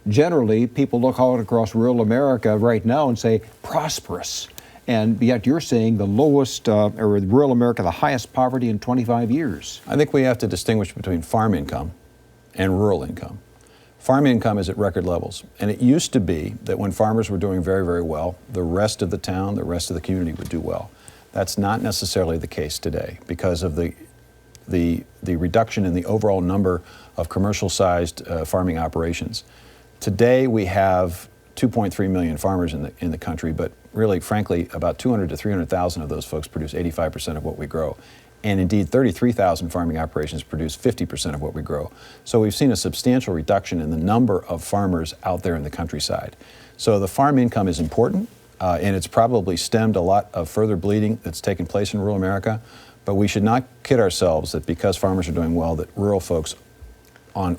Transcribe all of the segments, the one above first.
generally people look out across rural America right now and say prosperous. And yet you're saying the lowest, or rural America, the highest poverty in 25 years. I think we have to distinguish between farm income and rural income. Farm income is at record levels. And it used to be that when farmers were doing very, very well, the rest of the town, the rest of the community would do well. That's not necessarily the case today because of the reduction in the overall number of commercial-sized farming operations. Today we have 2.3 million farmers in the country, but really, frankly, about 200 to 300,000 of those folks produce 85% of what we grow. And indeed, 33,000 farming operations produce 50% of what we grow. So we've seen a substantial reduction in the number of farmers out there in the countryside. So the farm income is important, and it's probably stemmed a lot of further bleeding that's taken place in rural America. But we should not kid ourselves that because farmers are doing well, that rural folks on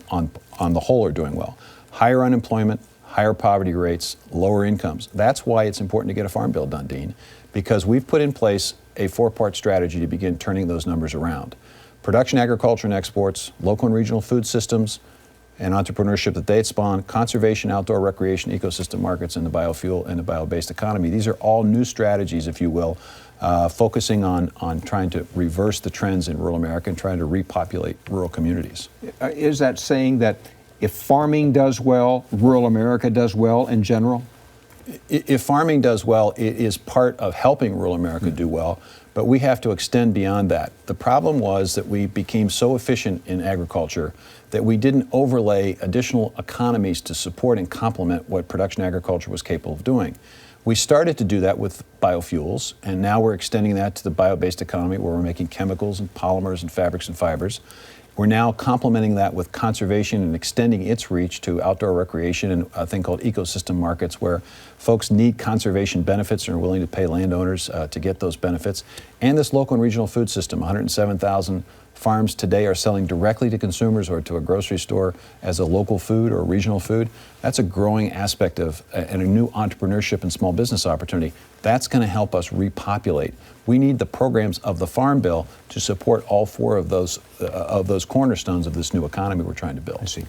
the whole are doing well. Higher unemployment, higher poverty rates, lower incomes. That's why it's important to get a farm bill done, Dean, because we've put in place a four-part strategy to begin turning those numbers around. Production, agriculture, and exports, local and regional food systems, and entrepreneurship that they spawn, conservation, outdoor recreation, ecosystem markets, and the biofuel and the bio-based economy. These are all new strategies, if you will, focusing on trying to reverse the trends in rural America and trying to repopulate rural communities. Is that saying that if farming does well, rural America does well in general? If farming does well, it is part of helping rural America do well, but we have to extend beyond that. The problem was that we became so efficient in agriculture that we didn't overlay additional economies to support and complement what production agriculture was capable of doing. We started to do that with biofuels, and now we're extending that to the bio-based economy where we're making chemicals and polymers and fabrics and fibers. We're now complementing that with conservation and extending its reach to outdoor recreation and a thing called ecosystem markets where folks need conservation benefits and are willing to pay landowners to get those benefits. And this local and regional food system, 107,000 farms today are selling directly to consumers or to a grocery store as a local food or regional food. That's a growing aspect of and a new entrepreneurship and small business opportunity. That's going to help us repopulate. We need the programs of the Farm Bill to support all four of those cornerstones of this new economy we're trying to build. I see.